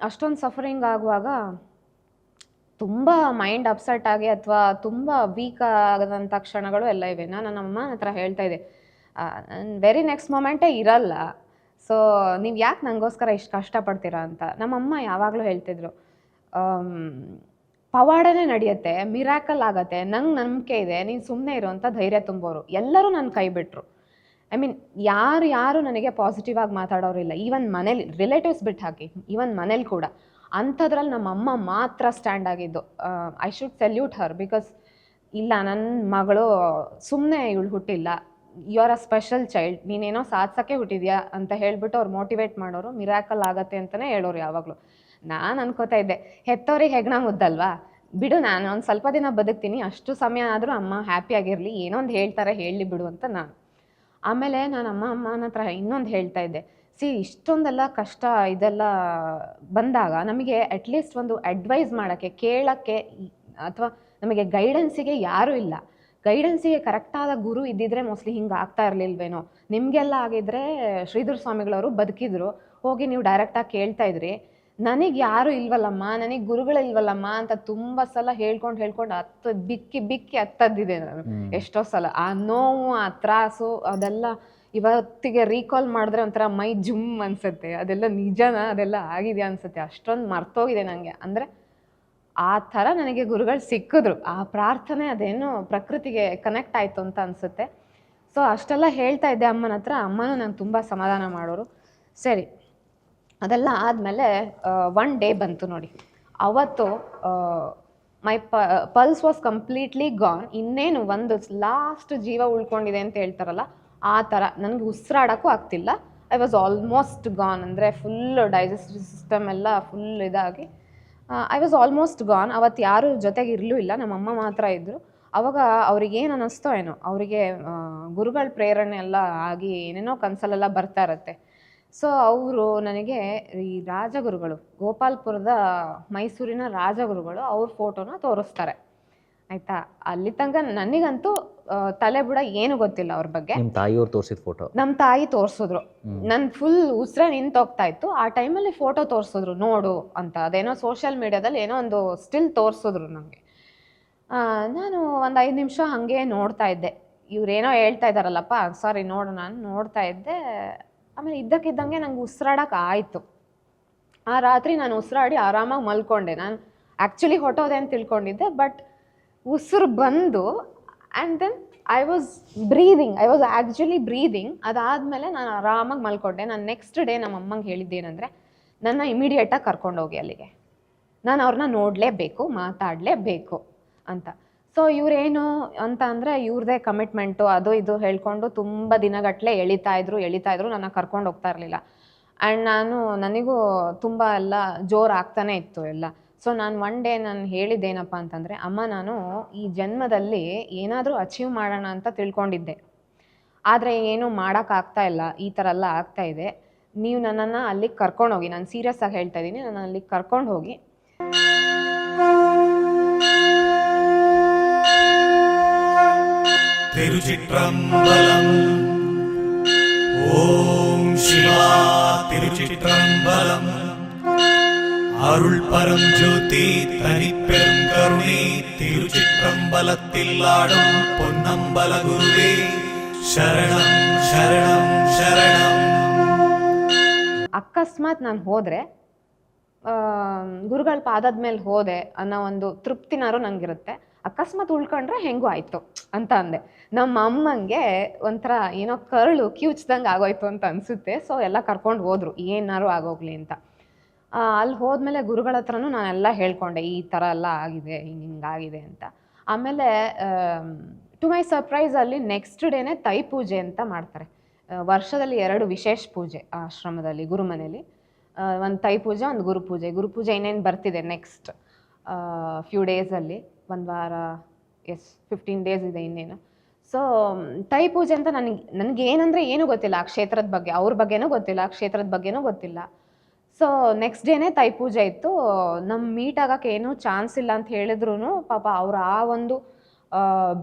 ಅಷ್ಟೊಂದು ಸಫರಿಂಗ್ ಆಗುವಾಗ ತುಂಬ ಮೈಂಡ್ ಅಪ್ಸೆಟ್ ಆಗಿ ಅಥವಾ ತುಂಬ ವೀಕ್ ಆದಂಥ ಕ್ಷಣಗಳು ಎಲ್ಲ ಇವೆ. ನಾನು ನನ್ನ ಅಮ್ಮನ ಹತ್ರ ಹೇಳ್ತಾ ಇದ್ದೆ, ವೆರಿ ನೆಕ್ಸ್ಟ್ ಮೊಮೆಂಟೇ ಇರಲ್ಲ, ಸೊ ನೀವು ಯಾಕೆ ನನಗೋಸ್ಕರ ಇಷ್ಟು ಕಷ್ಟಪಡ್ತೀರಾ ಅಂತ. ನಮ್ಮಮ್ಮ ಯಾವಾಗಲೂ ಹೇಳ್ತಿದ್ರು, ಪವಾಡನೇ ನಡೆಯುತ್ತೆ, ಮಿರಾಕಲ್ ಆಗತ್ತೆ, ನಂಗೆ ನಂಬಿಕೆ ಇದೆ, ನೀನು ಸುಮ್ಮನೆ ಇರೋ ಅಂತ ಧೈರ್ಯ ತುಂಬೋರು. ಎಲ್ಲರೂ ನನ್ನ ಕೈ ಬಿಟ್ಟರು. ಐ ಮೀನ್ ಯಾರು ನನಗೆ ಪಾಸಿಟಿವ್ ಆಗಿ ಮಾತಾಡೋರಿಲ್ಲ. ಈವನ್ ಮನೇಲಿ ರಿಲೇಟಿವ್ಸ್ ಬಿಟ್ಟು ಹಾಕಿ, ಈವನ್ ಮನೇಲಿ ಕೂಡ. ಅಂಥದ್ರಲ್ಲಿ ನಮ್ಮ ಅಮ್ಮ ಮಾತ್ರ ಸ್ಟ್ಯಾಂಡ್ ಆಗಿದ್ದು. I should salute her, because ಇಲ್ಲ ನನ್ನ ಮಗಳು ಸುಮ್ಮನೆ ಇವಳು ಹುಟ್ಟಿಲ್ಲ, you are a special child, ನೀನೇನೋ ಸಾಧಿಸೋಕ್ಕೆ ಹುಟ್ಟಿದ್ಯಾ ಅಂತ ಹೇಳಿಬಿಟ್ಟು ಅವ್ರು ಮೋಟಿವೇಟ್ ಮಾಡೋರು. ಮಿರಾಕಲ್ ಆಗತ್ತೆ ಅಂತಲೇ ಹೇಳೋರು ಯಾವಾಗಲೂ. ನಾನು ಅನ್ಕೋತಾ ಇದ್ದೆ, ಹೆತ್ತೋರಿಗೆ ಹೆಗ್ಣ ಮುದ್ದಲ್ವಾ, ಬಿಡು ನಾನು ಒಂದು ಸ್ವಲ್ಪ ದಿನ ಬದುಕ್ತೀನಿ, ಅಷ್ಟು ಸಮಯ ಆದರೂ ಅಮ್ಮ ಹ್ಯಾಪಿಯಾಗಿರಲಿ, ಏನೋ ಒಂದು ಹೇಳ್ತಾರೆ ಹೇಳಲಿ ಬಿಡು ಅಂತ ನಾನು. ಆಮೇಲೆ ನಾನು ಅಮ್ಮನ ಹತ್ರ ಇನ್ನೊಂದು ಹೇಳ್ತಾ ಇದ್ದೆ, ಇಷ್ಟೊಂದೆಲ್ಲ ಕಷ್ಟ ಇದೆಲ್ಲ ಬಂದಾಗ ನಮಗೆ ಅಟ್ಲೀಸ್ಟ್ ಒಂದು ಅಡ್ವೈಸ್ ಮಾಡೋಕ್ಕೆ, ಕೇಳೋಕ್ಕೆ ಅಥವಾ ನಮಗೆ ಗೈಡೆನ್ಸಿಗೆ ಯಾರೂ ಇಲ್ಲ. ಗೈಡೆನ್ಸಿಗೆ ಕರೆಕ್ಟಾದ ಗುರು ಇದ್ದಿದ್ರೆ ಮೋಸ್ಟ್ಲಿ ಹಿಂಗೆ ಆಗ್ತಾ ಇರಲಿಲ್ವೇನೋ. ನಿಮಗೆಲ್ಲ ಆಗಿದ್ರೆ ಶ್ರೀಧರ ಸ್ವಾಮಿಗಳವರು ಬದುಕಿದ್ರು, ಹೋಗಿ ನೀವು ಡೈರೆಕ್ಟಾಗಿ ಕೇಳ್ತಾ ಇದ್ರಿ. ನನಗೆ ಯಾರು ಇಲ್ವಲ್ಲಮ್ಮ, ನನಗೆ ಗುರುಗಳಿಲ್ವಲ್ಲಮ್ಮ ಅಂತ ತುಂಬ ಸಲ ಹೇಳ್ಕೊಂಡು ಬಿಕ್ಕಿ ಹತ್ತದ್ದಿದೆ ನಾನು ಎಷ್ಟೋ ಸಲ. ಆ ನೋವು, ಆ ತ್ರಾಸು ಅದೆಲ್ಲ ಇವತ್ತಿಗೆ ರೀಕಾಲ್ ಮಾಡಿದ್ರೆ ಒಂಥರ ಮೈ ಜುಮ್ ಅನ್ಸುತ್ತೆ. ಅದೆಲ್ಲ ನಿಜನಾ, ಅದೆಲ್ಲ ಆಗಿದೆಯಾ ಅನ್ಸುತ್ತೆ, ಅಷ್ಟೊಂದು ಮರ್ತೋಗಿದೆ ನನಗೆ. ಅಂದರೆ ಆ ಥರ ನನಗೆ ಗುರುಗಳು ಸಿಕ್ಕಿದ್ರು. ಆ ಪ್ರಾರ್ಥನೆ ಅದೇನೋ ಪ್ರಕೃತಿಗೆ ಕನೆಕ್ಟ್ ಆಯಿತು ಅಂತ ಅನಿಸುತ್ತೆ. ಸೊ ಅಷ್ಟೆಲ್ಲ ಹೇಳ್ತಾ ಇದ್ದೆ ಅಮ್ಮನ ಹತ್ರ. ಅಮ್ಮನೂ ನಂಗೆ ತುಂಬ ಸಮಾಧಾನ ಮಾಡೋರು. ಸರಿ, ಅದೆಲ್ಲ ಆದಮೇಲೆ ಒನ್ ಡೇ ಬಂತು ನೋಡಿ. ಅವತ್ತು ಮೈ ಪಲ್ಸ್ ವಾಸ್ ಕಂಪ್ಲೀಟ್ಲಿ ಗಾನ್. ಇನ್ನೇನು ಒಂದು ಲಾಸ್ಟ್ ಜೀವ ಉಳ್ಕೊಂಡಿದೆ ಅಂತ ಹೇಳ್ತಾರಲ್ಲ, ಆ ಥರ ನನಗೆ ಉಸಿರಾಡೋಕ್ಕೂ ಆಗ್ತಿಲ್ಲ. I was almost gone. ಅಂದರೆ ಫುಲ್ ಡೈಜೆಸ್ಟಿವ್ ಸಿಸ್ಟಮ್ ಎಲ್ಲ ಫುಲ್ ಇದಾಗಿ ಐ ವಾಸ್ ಆಲ್ಮೋಸ್ಟ್ ಗಾನ್. ಅವತ್ತು ಯಾರು ಜೊತೆಗೆ ಇರಲೂ ಇಲ್ಲ, ನಮ್ಮಮ್ಮ ಮಾತ್ರ ಇದ್ದರು. ಅವಾಗ ಅವ್ರಿಗೇನು ಅನ್ನಿಸ್ತೋ ಏನೋ, ಅವರಿಗೆ ಗುರುಗಳ ಪ್ರೇರಣೆ ಎಲ್ಲ ಆಗಿ ಏನೇನೋ ಕನಸಲ್ಲೆಲ್ಲ ಬರ್ತಾ ಇರತ್ತೆ. ಸೊ ಅವರು ನನಗೆ ಈ ರಾಜಗುರುಗಳು, ಗೋಪಾಲ್ಪುರದ ಮೈಸೂರಿನ ರಾಜಗುರುಗಳು, ಅವ್ರ ಫೋಟೋನ ತೋರಿಸ್ತಾರೆ ಆಯಿತಾ. ಅಲ್ಲಿ ತನಕ ನನಗಂತೂ ತಲೆ ಬುಡ ಏನು ಗೊತ್ತಿಲ್ಲ ಅವ್ರ ಬಗ್ಗೆ. ನಿಮ್ಮ ತಾಯಿಯವ್ರು ತೋರಿಸಿದ ಫೋಟೋ ನಮ್ಮ ತಾಯಿ ತೋರಿಸಿದ್ರು. ನನ್ನ ಫುಲ್ ಉಸಿರೇ ನಿಂತೋಗ್ತಾ ಇತ್ತು. ಆ ಟೈಮಲ್ಲಿ ಫೋಟೋ ತೋರಿಸಿದ್ರು ನೋಡು ಅಂತ. ಅದೇನೋ ಸೋಷಿಯಲ್ ಮೀಡಿಯಾದಲ್ಲಿ ಏನೋ ಒಂದು ಸ್ಟಿಲ್ ತೋರಿಸಿದ್ರು ನನಗೆ. ನಾನು ಒಂದು 5 ನಿಮಿಷ ಹಾಗೆ ನೋಡ್ತಾ ಇದ್ದೆ. ಇವರೇನೋ ಹೇಳ್ತಾ ಇದ್ದಾರಲ್ಲಪ್ಪ, ಸಾರಿ ನಾನು ನೋಡ್ತಾ ಇದ್ದೆ. ಆಮೇಲೆ ಇದ್ದಕ್ಕಿದ್ದಂಗೆ ನಂಗೆ ಉಸಿರಾಡೋಕೆ ಆಯಿತು. ಆ ರಾತ್ರಿ ನಾನು ಉಸಿರಾಡಿ ಆರಾಮಾಗಿ ಮಲ್ಕೊಂಡೆ. ನಾನು ಆ್ಯಕ್ಚುಲಿ ಹೊಟ್ಟೋದೆ ಅಂತ ತಿಳ್ಕೊಂಡಿದ್ದೆ, ಬಟ್ ಉಸಿರು ಬಂದು and then I was actually breathing. ಅದಾದಮೇಲೆ ನಾನು ಆರಾಮಾಗಿ ಮಲ್ಕೊಂಡೆ. ನಾನು ನೆಕ್ಸ್ಟ್ ಡೇ ನಮ್ಮ ಅಮ್ಮಂಗೆ ಹೇಳಿದ್ದೇನೆಂದರೆ, ನನ್ನ ಇಮಿಡಿಯೇಟಾಗಿ ಕರ್ಕೊಂಡೋಗಿ ಅಲ್ಲಿಗೆ, ನಾನು ಅವ್ರನ್ನ ನೋಡಲೇಬೇಕು, ಮಾತಾಡಲೇಬೇಕು ಅಂತ. ಸೊ ಇವರೇನು ಅಂತ ಅಂದರೆ, ಇವ್ರದೇ ಕಮಿಟ್ಮೆಂಟು ಅದು ಇದು ಹೇಳ್ಕೊಂಡು ತುಂಬ ದಿನಗಟ್ಟಲೆ ಎಳಿತಾ ಇದ್ರು. ನನ್ನ ಕರ್ಕೊಂಡು ಹೋಗ್ತಾ ಇರಲಿಲ್ಲ. ಆ್ಯಂಡ್ ನನಗೂ ತುಂಬ ಎಲ್ಲ ಜೋರು ಆಗ್ತಾನೆ ಇತ್ತು ಎಲ್ಲ. ಸೊ ನಾನು ಒನ್ ಡೇ ನಾನು ಹೇಳಿದ್ದೇನಪ್ಪ ಅಂತಂದರೆ, ಅಮ್ಮ ನಾನು ಈ ಜನ್ಮದಲ್ಲಿ ಏನಾದರೂ ಅಚೀವ್ ಮಾಡೋಣ ಅಂತ ತಿಳ್ಕೊಂಡಿದ್ದೆ, ಆದರೆ ಏನೂ ಮಾಡೋಕ್ಕಾಗ್ತಾ ಇಲ್ಲ, ಈ ಥರ ಎಲ್ಲ ಆಗ್ತಾ ಇದೆ. ನೀವು ನನ್ನನ್ನು ಅಲ್ಲಿಗೆ ಕರ್ಕೊಂಡೋಗಿ, ನಾನು ಸೀರಿಯಸ್ ಆಗಿ ಹೇಳ್ತಾ ಇದ್ದೀನಿ, ನನ್ನ ಅಲ್ಲಿಗೆ ಕರ್ಕೊಂಡು ಹೋಗಿ. ತಿರುಚಿಟ್ರಂಬಲಂ ಓಂ ಶಿವಾ ತಿರುಚಿಟ್ರಂಬಲಂ அருள் பரம் ஜோதி தனிப்பெரும் கருணை திருச்சிற்றம்பலத்தில் ஆடும் பொன்னம்பல குருவே ಶರಣಂ ಶರಣಂ ಶರಣಂ. ಅಕಸ್ಮಾತ್ ನಾನು ಹೋದರೆ, ಗುರುಗಳ ಪಾದದ ಮೇಲೆ ಹೋದೆ ಅನ್ನೋ ಒಂದು ತೃಪ್ತಿನಾರು ನನಗಿರುತ್ತೆ. ಅಕಸ್ಮಾತ್ ಉಳ್ಕೊಂಡ್ರೆ ಹೆಂಗೂ ಆಯಿತು ಅಂತ ಅಂದೆ. ನಮ್ಮ ಅಮ್ಮಂಗೆ ಒಂಥರ ಏನೋ ಕರಳು ಕಿವುಚ್ದಂಗೆ ಆಗೋಯ್ತು ಅಂತ ಅನಿಸುತ್ತೆ. ಸೊ ಎಲ್ಲ ಕರ್ಕೊಂಡು ಹೋದರು, ಏನಾರು ಆಗೋಗ್ಲಿ ಅಂತ. ಅಲ್ಲಿ ಹೋದ್ಮೇಲೆ ಗುರುಗಳ ಹತ್ರನೂ ನಾನೆಲ್ಲ ಹೇಳ್ಕೊಂಡೆ, ಈ ಥರ ಎಲ್ಲ ಆಗಿದೆ, ಹಿಂಗಾಗಿದೆ ಅಂತ. ಆಮೇಲೆ ಟು ಮೈ ಸರ್ಪ್ರೈಸ್ ಅಲ್ಲಿ ನೆಕ್ಸ್ಟ್ ಡೇನೆ ತೈ ಪೂಜೆ ಅಂತ ಮಾಡ್ತಾರೆ. ವರ್ಷದಲ್ಲಿ 2 ವಿಶೇಷ ಪೂಜೆ ಆಶ್ರಮದಲ್ಲಿ, ಗುರುಮನೆಯಲ್ಲಿ. ಒಂದು ತೈ ಪೂಜೆ, ಒಂದು ಗುರುಪೂಜೆ ಇನ್ನೇನು ಬರ್ತಿದೆ ನೆಕ್ಸ್ಟ್ ಫ್ಯೂ ಡೇಸಲ್ಲಿ, ಒಂದು ವಾರ, 15 ಡೇಸ್ ಇದೆ ಇನ್ನೇನು. ಸೊ ತೈ ಪೂಜೆ ಅಂತ ನನಗೆ ಏನಂದರೆ ಏನೂ ಗೊತ್ತಿಲ್ಲ ಆ ಕ್ಷೇತ್ರದ ಬಗ್ಗೆ, ಅವ್ರ ಬಗ್ಗೆನೂ ಗೊತ್ತಿಲ್ಲ, ಆ ಕ್ಷೇತ್ರದ ಬಗ್ಗೆನೂ ಗೊತ್ತಿಲ್ಲ. ಸೊ ನೆಕ್ಸ್ಟ್ ಡೇನೇ ತೈ ಪೂಜೆ ಇತ್ತು. ನಮ್ಮ ಮೀಟ್ ಆಗೋಕ್ಕೆ ಏನೂ ಚಾನ್ಸ್ ಇಲ್ಲ ಅಂತ ಹೇಳಿದ್ರು ಪಾಪ ಅವ್ರು ಆ ಒಂದು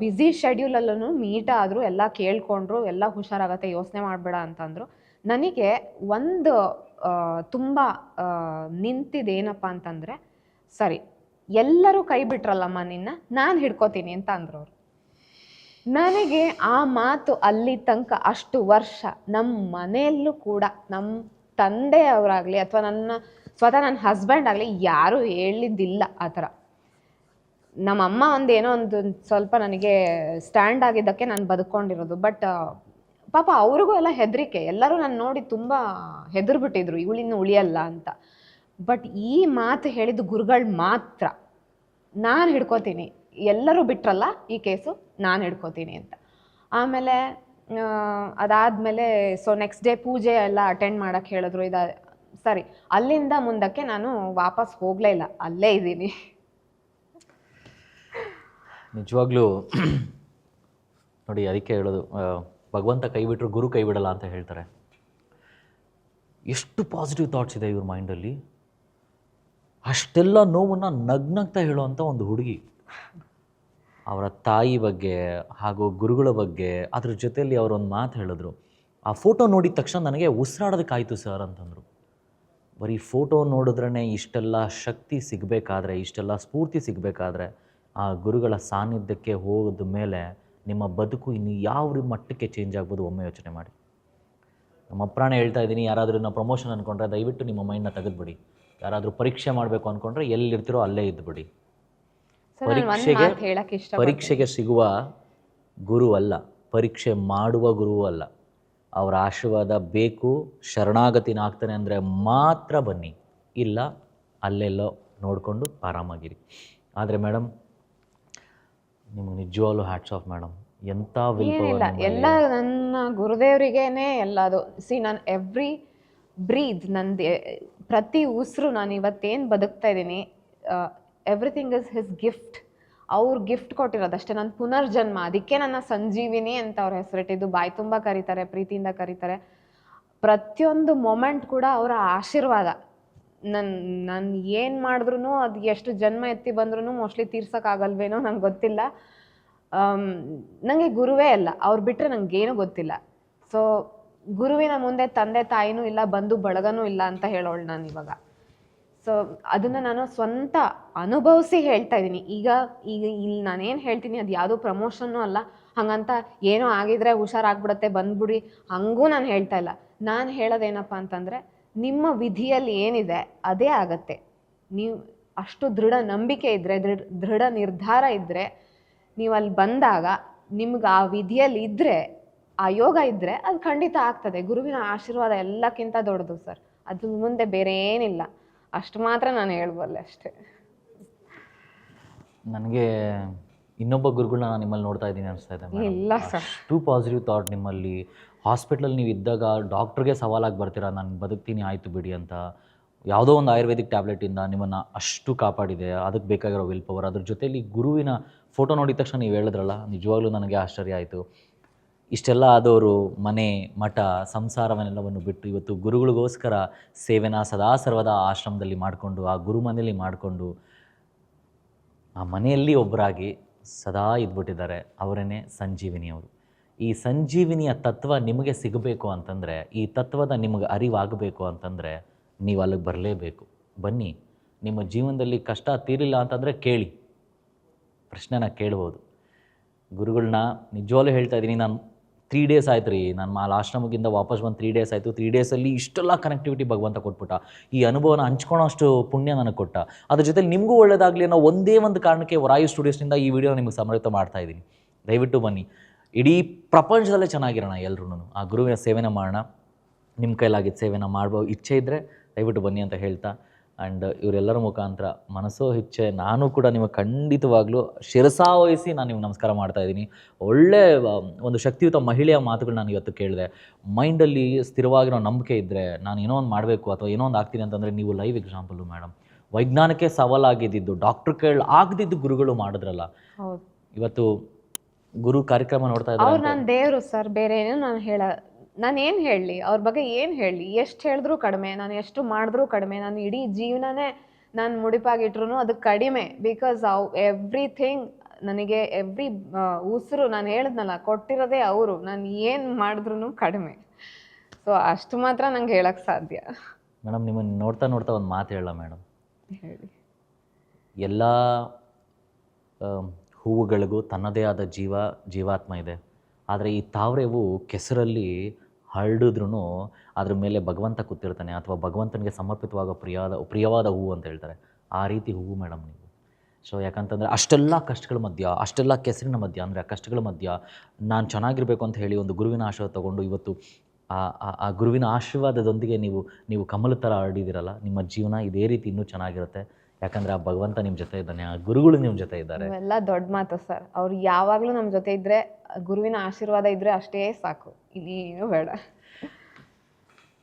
ಬ್ಯುಸಿ ಶೆಡ್ಯೂಲಲ್ಲೂ ಮೀಟ್ ಆದರು, ಎಲ್ಲ ಕೇಳ್ಕೊಂಡ್ರು, ಎಲ್ಲ ಹುಷಾರಾಗತ್ತೆ, ಯೋಚನೆ ಮಾಡಬೇಡ ಅಂತಂದರು. ನನಗೆ ಒಂದು ತುಂಬ ನಿಂತಿದ್ದೇನಪ್ಪ ಅಂತಂದರೆ, ಸರಿ ಎಲ್ಲರೂ ಕೈ ಬಿಟ್ರಲ್ಲಮ್ಮ ನಿನ್ನ, ನಾನು ಹಿಡ್ಕೋತೀನಿ ಅಂತ ಅಂದರು ಅವರು. ನನಗೆ ಆ ಮಾತು ಅಲ್ಲಿ ತನಕ ಅಷ್ಟು ವರ್ಷ ನಮ್ಮ ಮನೆಯಲ್ಲೂ ಕೂಡ ನಮ್ಮ ತಂದೆಯವರಾಗಲಿ ಅಥವಾ ಸ್ವತಃ ನನ್ನ ಹಸ್ಬೆಂಡ್ ಆಗಲಿ ಯಾರೂ ಹೇಳಿದ್ದಿಲ್ಲ ಆ ಥರ. ನಮ್ಮಮ್ಮ ಏನೋ ಒಂದು ಸ್ವಲ್ಪ ನನಗೆ ಸ್ಟ್ಯಾಂಡ್ ಆಗಿದ್ದಕ್ಕೆ ನಾನು ಬದುಕೊಂಡಿರೋದು. ಬಟ್ ಪಾಪ ಅವ್ರಿಗೂ ಎಲ್ಲ ಹೆದರಿಕೆ, ಎಲ್ಲರೂ ನಾನು ನೋಡಿ ತುಂಬ ಹೆದರ್ಬಿಟ್ಟಿದ್ರು, ಇವಳಿನ್ನು ಉಳಿಯಲ್ಲ ಅಂತ. ಬಟ್ ಈ ಮಾತು ಹೇಳಿದ್ದು ಗುರುಗಳು ಮಾತ್ರ, ನಾನು ಹಿಡ್ಕೋತೀನಿ, ಎಲ್ಲರೂ ಬಿಟ್ರಲ್ಲ ಈ ಕೇಸು, ನಾನು ಹಿಡ್ಕೋತೀನಿ ಅಂತ. ಆಮೇಲೆ ಅದಾದಮೇಲೆ ಸೊ ನೆಕ್ಸ್ಟ್ ಡೇ ಪೂಜೆ ಎಲ್ಲ ಅಟೆಂಡ್ ಮಾಡೋಕ್ಕೆ ಹೇಳಿದ್ರು. ಸರಿ, ಅಲ್ಲಿಂದ ಮುಂದಕ್ಕೆ ನಾನು ವಾಪಸ್ ಹೋಗಲೇ ಇಲ್ಲ, ಅಲ್ಲೇ ಇದ್ದೀನಿ. ನಿಜವಾಗ್ಲೂ ನೋಡಿ, ಅದಕ್ಕೆ ಹೇಳೋದು, ಭಗವಂತ ಕೈ ಬಿಟ್ಟರು ಗುರು ಕೈ ಬಿಡಲ್ಲ ಅಂತ ಹೇಳ್ತಾರೆ. ಎಷ್ಟು ಪಾಸಿಟಿವ್ ಥಾಟ್ಸ್ ಇದೆ ಇವ್ರ ಮೈಂಡಲ್ಲಿ. ಅಷ್ಟೆಲ್ಲ ನೋವನ್ನು ನಗ್ನಗ್ತಾ ಹೇಳೋವಂಥ ಒಂದು ಹುಡುಗಿ, ಅವರ ತಾಯಿ ಬಗ್ಗೆ ಹಾಗೂ ಗುರುಗಳ ಬಗ್ಗೆ, ಅದ್ರ ಜೊತೆಯಲ್ಲಿ ಅವರೊಂದು ಮಾತು ಹೇಳಿದ್ರು. ಆ ಫೋಟೋ ನೋಡಿದ ತಕ್ಷಣ ನನಗೆ ಉಸಿರಾಡೋದಕ್ಕಾಯಿತು ಸರ್ ಅಂತಂದರು. ಬರೀ ಫೋಟೋ ನೋಡಿದ್ರೇ ಇಷ್ಟೆಲ್ಲ ಶಕ್ತಿ ಸಿಗಬೇಕಾದ್ರೆ, ಇಷ್ಟೆಲ್ಲ ಸ್ಫೂರ್ತಿ ಸಿಗಬೇಕಾದ್ರೆ, ಆ ಗುರುಗಳ ಸಾನ್ನಿಧ್ಯಕ್ಕೆ ಹೋದ ಮೇಲೆ ನಿಮ್ಮ ಬದುಕು ಇನ್ನು ಯಾವ ಮಟ್ಟಕ್ಕೆ ಚೇಂಜ್ ಆಗ್ಬೋದು ಒಮ್ಮೆ ಯೋಚನೆ ಮಾಡಿ. ನಮ್ಮ ಪ್ರಾಣ ಹೇಳ್ತಾ ಇದ್ದೀನಿ, ಯಾರಾದರೂ ನಾವು ಪ್ರಮೋಷನ್ ಅಂದ್ಕೊಂಡ್ರೆ ದಯವಿಟ್ಟು ನಿಮ್ಮ ಮೈಂಡ್ನ ತೆಗೆದುಬಿಡಿ. ಯಾರಾದರೂ ಪರೀಕ್ಷೆ ಮಾಡಬೇಕು ಅಂದ್ಕೊಂಡ್ರೆ ಎಲ್ಲಿರ್ತಿರೋ ಅಲ್ಲೇ ಇದ್ದುಬಿಡಿ. ಪರೀಕ್ಷೆಗೆ ಸಿಗುವ ಗುರು ಅಲ್ಲ, ಪರೀಕ್ಷೆ ಮಾಡುವ ಗುರುವೂ ಅಲ್ಲ. ಅವರ ಆಶೀರ್ವಾದ ಬೇಕು, ಶರಣಾಗತಿನಾಗ್ತಾನೆ ಅಂದರೆ ಮಾತ್ರ ಬನ್ನಿ, ಇಲ್ಲ ಅಲ್ಲೆಲ್ಲೋ ನೋಡಿಕೊಂಡು ಆರಾಮಾಗಿರಿ. ಆದರೆ ಮೇಡಮ್, ನಿಮ್ಗೆ ನಿಜವಾಗ್ಲೂ ಹ್ಯಾಟ್ಸ್ ಆಫ್ ಮೇಡಮ್. ಎಂಥ ಏನಿಲ್ಲ, ಎಲ್ಲ ನನ್ನ ಗುರುದೇವರಿಗೇನೆ ಎಲ್ಲದು. ನಾನು ಎವ್ರಿ ಬ್ರೀತ್, ನಂದು ಪ್ರತಿ ಉಸಿರು, ನಾನು ಇವತ್ತೇನು ಬದುಕ್ತಾ ಇದ್ದೀನಿ, ಎವ್ರಿಥಿಂಗ್ ಇಸ್ ಹಿಸ್ ಗಿಫ್ಟ್. ಅವ್ರು ಗಿಫ್ಟ್ ಕೊಟ್ಟಿರೋದಷ್ಟೇ, ನನ್ನ ಪುನರ್ಜನ್ಮ. ಅದಕ್ಕೆ ನನ್ನ ಸಂಜೀವಿನಿ ಅಂತ ಅವ್ರ ಹೆಸರಿಟ್ಟಿದ್ದು. ಬಾಯಿ ತುಂಬ ಕರೀತಾರೆ, ಪ್ರೀತಿಯಿಂದ ಕರೀತಾರೆ. ಪ್ರತಿಯೊಂದು ಮೊಮೆಂಟ್ ಕೂಡ ಅವರ ಆಶೀರ್ವಾದ. ನಾನು ಏನು ಮಾಡಿದ್ರು, ಅದು ಎಷ್ಟು ಜನ್ಮ ಎತ್ತಿ ಬಂದ್ರೂ ಮೋಸ್ಟ್ಲಿ ತೀರ್ಸೋಕ್ಕಾಗಲ್ವೇನೋ, ನಂಗೆ ಗೊತ್ತಿಲ್ಲ. ನನಗೆ ಗುರುವೇ ಅಲ್ಲ, ಅವ್ರು ಬಿಟ್ಟರೆ ನನಗೇನೂ ಗೊತ್ತಿಲ್ಲ. ಸೊ ಗುರುವಿನ ಮುಂದೆ ತಂದೆ ತಾಯಿನೂ ಇಲ್ಲ, ಬಂಧು ಬಳಗನೂ ಇಲ್ಲ ಅಂತ ಹೇಳೋಳು ನಾನು ಇವಾಗ. ಸೊ ಅದನ್ನು ನಾನು ಸ್ವಂತ ಅನುಭವಿಸಿ ಹೇಳ್ತಾ ಇದ್ದೀನಿ. ಈಗ ಇಲ್ಲಿ ನಾನೇನು ಹೇಳ್ತೀನಿ ಅದು ಯಾವುದೋ ಪ್ರಮೋಷನ್ನು ಅಲ್ಲ, ಹಾಗಂತ ಏನೋ ಆಗಿದ್ರೆ ಹುಷಾರಾಗ್ಬಿಡುತ್ತೆ ಬಂದ್ಬಿಡಿ ಹಂಗೂ ನಾನು ಹೇಳ್ತಾ ಇಲ್ಲ. ನಾನು ಹೇಳೋದೇನಪ್ಪ ಅಂತಂದರೆ, ನಿಮ್ಮ ವಿಧಿಯಲ್ಲಿ ಏನಿದೆ ಅದೇ ಆಗತ್ತೆ. ನೀವು ಅಷ್ಟು ದೃಢ ನಂಬಿಕೆ ಇದ್ದರೆ, ದೃಢ ನಿರ್ಧಾರ ಇದ್ದರೆ, ನೀವು ಅಲ್ಲಿ ಬಂದಾಗ ನಿಮ್ಗೆ ಆ ವಿಧಿಯಲ್ಲಿ ಇದ್ದರೆ, ಆ ಯೋಗ ಇದ್ದರೆ ಅದು ಖಂಡಿತ ಆಗ್ತದೆ. ಗುರುವಿನ ಆಶೀರ್ವಾದ ಎಲ್ಲಕ್ಕಿಂತ ದೊಡ್ಡದು ಸರ್, ಅದ್ರ ಮುಂದೆ ಬೇರೆ ಏನಿಲ್ಲ. ಅಷ್ಟು ಮಾತ್ರ ನಾನು ಹೇಳ್ಬಲ್ಲೆ ಅಷ್ಟೇ. ನನಗೆ ಇನ್ನೊಬ್ಬ ಗುರುಗಳನ್ನ ನಾನು ನಿಮ್ಮಲ್ಲಿ ನೋಡ್ತಾ ಇದ್ದೀನಿ ಅನಿಸ್ತಾ ಇದೆ. ಇಲ್ಲ ಸರ್, ಅಷ್ಟು ಪಾಸಿಟಿವ್ ಥಾಟ್ ನಿಮ್ಮಲ್ಲಿ. ಹಾಸ್ಪಿಟ್ಲಲ್ಲಿ ನೀವು ಇದ್ದಾಗ ಡಾಕ್ಟ್ರಿಗೆ ಸವಾಲಾಗಿ ಬರ್ತೀರಾ, ನಾನು ಬದುಕ್ತೀನಿ ಆಯಿತು ಬಿಡಿ ಅಂತ. ಯಾವುದೋ ಒಂದು ಆಯುರ್ವೇದಿಕ್ ಟ್ಯಾಬ್ಲೆಟಿಂದ ನಿಮ್ಮನ್ನು ಅಷ್ಟು ಕಾಪಾಡಿದೆ, ಅದಕ್ಕೆ ಬೇಕಾಗಿರೋ ವಿಲ್ ಪವರ್. ಅದ್ರ ಜೊತೆಯಲ್ಲಿ ಗುರುವಿನ ಫೋಟೋ ನೋಡಿದ ತಕ್ಷಣ ನೀವು ಹೇಳಿದ್ರಲ್ಲ, ನಿಜವಾಗ್ಲೂ ನನಗೆ ಆಶ್ಚರ್ಯ ಆಯಿತು. ಇಷ್ಟೆಲ್ಲ ಆದವರು ಮನೆ ಮಠ ಸಂಸಾರವನ್ನೆಲ್ಲವನ್ನು ಬಿಟ್ಟು ಇವತ್ತು ಗುರುಗಳಿಗೋಸ್ಕರ ಸೇವೆನ ಸದಾ ಸರ್ವದಾ ಆಶ್ರಮದಲ್ಲಿ ಮಾಡಿಕೊಂಡು, ಆ ಗುರು ಮನೆಯಲ್ಲಿ ಮಾಡಿಕೊಂಡು, ಆ ಮನೆಯಲ್ಲಿ ಒಬ್ಬರಾಗಿ ಸದಾ ಇದ್ಬಿಟ್ಟಿದ್ದಾರೆ. ಅವರೇ ಸಂಜೀವಿನಿಯವರು. ಈ ಸಂಜೀವಿನಿಯ ತತ್ವ ನಿಮಗೆ ಸಿಗಬೇಕು ಅಂತಂದರೆ, ಈ ತತ್ವದ ನಿಮಗೆ ಅರಿವಾಗಬೇಕು ಅಂತಂದರೆ ನೀವು ಅಲ್ಲಿಗೆ ಬರಲೇಬೇಕು. ಬನ್ನಿ. ನಿಮ್ಮ ಜೀವನದಲ್ಲಿ ಕಷ್ಟ ತೀರಿಲ್ಲ ಅಂತಂದರೆ ಕೇಳಿ, ಪ್ರಶ್ನೆನ ಕೇಳ್ಬೋದು. ಗುರುಗಳನ್ನ ನಿಜವಾಗ್ಲೂ ಹೇಳ್ತಾ ಇದ್ದೀನಿ. ನಾನು 3 ಡೇಸ್ ಆಯ್ತು ರೀ, ನಾನು ಆಶ್ರಮದಿಂದ ವಾಪಸ್ ಬಂದು 3 ಡೇಸ್ ಆಯಿತು. 3 ಡೇಸಲ್ಲಿ ಇಷ್ಟೆಲ್ಲ ಕನೆಕ್ಟಿವಿಟಿ ಭಗವಂತ ಕೊಟ್ಬಿಟ್ಟ. ಈ ಅನುಭವನ ಹಂಚ್ಕೊಳ್ಳೋಷ್ಟು ಪುಣ್ಯ ನನಗೆ ಕೊಟ್ಟ. ಅದ್ರ ಜೊತೆ ನಿಮಗೂ ಒಳ್ಳೆಯದಾಗಲಿ ಅನ್ನೋ ಒಂದೇ ಒಂದು ಕಾರಣಕ್ಕೆ ವರಾಯು ಸ್ಟುಡಿಯೋಸ್ನಿಂದ ಈ ವಿಡಿಯೋ ನಿಮಗೆ ಸಮರ್ಪಿತ ಮಾಡ್ತಾ ಇದ್ದೀನಿ. ದಯವಿಟ್ಟು ಬನ್ನಿ. ಇಡೀ ಪ್ರಪಂಚದಲ್ಲೇ ಚೆನ್ನಾಗಿರೋಣ ಎಲ್ಲರೂ. ಆ ಗುರುವಿನ ಸೇವೆನ ಮಾಡೋಣ. ನಿಮ್ಮ ಕೈಲಾಗಿದ್ದ ಸೇವೆನ ಮಾಡೋ ಇಚ್ಛೆ ಇದ್ದರೆ ದಯವಿಟ್ಟು ಬನ್ನಿ ಅಂತ ಹೇಳ್ತಾ ಆ್ಯಂಡ್ ಇವರೆಲ್ಲರ ಮುಖಾಂತರ ಮನಸ್ಸೋ ಇಚ್ಛೆ ನಾನು ಕೂಡ ನಿಮಗೆ ಖಂಡಿತವಾಗ್ಲೂ ಶಿರಸಾವಹಿಸಿ ನಾನು ನಿಮ್ಗೆ ನಮಸ್ಕಾರ ಮಾಡ್ತಾ ಇದ್ದೀನಿ. ಒಳ್ಳೆ ಒಂದು ಶಕ್ತಿಯುತ ಮಹಿಳೆಯ ಮಾತುಗಳು ನಾನು ಇವತ್ತು ಕೇಳಿದೆ. ಮೈಂಡಲ್ಲಿ ಸ್ಥಿರವಾಗಿರೋ ನಂಬಿಕೆ ಇದ್ದರೆ ನಾನು ಏನೋ ಒಂದು ಮಾಡಬೇಕು ಅಥವಾ ಏನೋ ಒಂದು ಆಗ್ತೀನಿ ಅಂತಂದರೆ ನೀವು ಲೈವ್ ಎಕ್ಸಾಂಪಲು ಮೇಡಮ್. ವೈಜ್ಞಾನಿಕ ಸವಾಲಾಗಿದ್ದು ಡಾಕ್ಟ್ರ್ ಕೇಳಿ ಆಗದಿದ್ದು ಗುರುಗಳು ಮಾಡಿದ್ರಲ್ಲ. ಹೌದು, ಇವತ್ತು ಗುರು ಕಾರ್ಯಕ್ರಮ ನೋಡ್ತಾ ಅವ್ರು ಇದ್ದಾರೆ. ನನ್ನ ದೇವರು ಸರ್, ಬೇರೆ ಏನು ನಾನು ಏನು ಹೇಳಲಿ ಅವ್ರ ಬಗ್ಗೆ, ಏನು ಹೇಳಲಿ, ಎಷ್ಟು ಹೇಳಿದ್ರೂ ಕಡಿಮೆ, ನಾನು ಎಷ್ಟು ಮಾಡಿದ್ರೂ ಕಡಿಮೆ, ನಾನು ಇಡೀ ಜೀವನನೇ ನಾನು ಮುಡಿಪಾಗಿಟ್ರು ಅದು ಕಡಿಮೆ. ಬಿಕಾಸ್ ಎವ್ರಿಥಿಂಗ್ ನನಗೆ ಉಸಿರು ನಾನು ಹೇಳಿದ್ನಲ್ಲ ಕೊಟ್ಟಿರೋದೇ ಅವರು, ನಾನು ಏನು ಮಾಡಿದ್ರೂ ಕಡಿಮೆ. ಸೊ ಅಷ್ಟು ಮಾತ್ರ ನಂಗೆ ಹೇಳಕ್ಕೆ ಸಾಧ್ಯ. ಮೇಡಮ್ ನಿಮ್ಮನ್ನು ನೋಡ್ತಾ ನೋಡ್ತಾ ಒಂದು ಮಾತು ಹೇಳಲ್ಲ ಮೇಡಮ್. ಹೇಳಿ. ಎಲ್ಲ ಹೂವುಗಳಿಗೂ ತನ್ನದೇ ಆದ ಜೀವಾತ್ಮ ಇದೆ. ಆದರೆ ಈ ತಾವರೆ ಹೂವು ಕೆಸರಲ್ಲಿ ಹರಡಿದ್ರೂ ಅದ್ರ ಮೇಲೆ ಭಗವಂತ ಕೂತಿರ್ತಾನೆ, ಅಥವಾ ಭಗವಂತನಿಗೆ ಸಮರ್ಪಿತವಾಗ ಪ್ರಿಯವಾದ ಹೂವು ಅಂತ ಹೇಳ್ತಾರೆ. ಆ ರೀತಿ ಹೂವು ಮೇಡಮ್ ನೀವು. ಸೊ ಯಾಕಂತಂದರೆ ಅಷ್ಟೆಲ್ಲ ಕಷ್ಟಗಳ ಮಧ್ಯ, ಅಷ್ಟೆಲ್ಲ ಕೆಸರಿನ ಮಧ್ಯ, ಅಂದರೆ ಆ ಕಷ್ಟಗಳ ಮಧ್ಯ ನಾನು ಚೆನ್ನಾಗಿರಬೇಕು ಅಂತ ಹೇಳಿ ಒಂದು ಗುರುವಿನ ಆಶೀರ್ವಾದ ತೊಗೊಂಡು ಇವತ್ತು ಆ ಗುರುವಿನ ಆಶೀರ್ವಾದದೊಂದಿಗೆ ನೀವು ಕಮಲ ಥರ ಹರಡಿದಿರಲ್ಲ. ನಿಮ್ಮ ಜೀವನ ಇದೇ ರೀತಿ ಇನ್ನೂ ಚೆನ್ನಾಗಿರುತ್ತೆ. ಯಾಕಂದರೆ ಆ ಭಗವಂತ ನಿಮ್ಮ ಜೊತೆ ಇದ್ದಾನೆ, ಆ ಗುರುಗಳು ನಿಮ್ಮ ಜೊತೆ ಇದ್ದಾರೆ. ಇವೆಲ್ಲ ದೊಡ್ಡ ಮಾತು ಸರ್. ಅವ್ರು ಯಾವಾಗಲೂ ನಮ್ಮ ಜೊತೆ ಇದ್ದರೆ, ಗುರುವಿನ ಆಶೀರ್ವಾದ ಇದ್ದರೆ ಅಷ್ಟೇ ಸಾಕು, ಇನ್ನೇನು ಬೇಡ.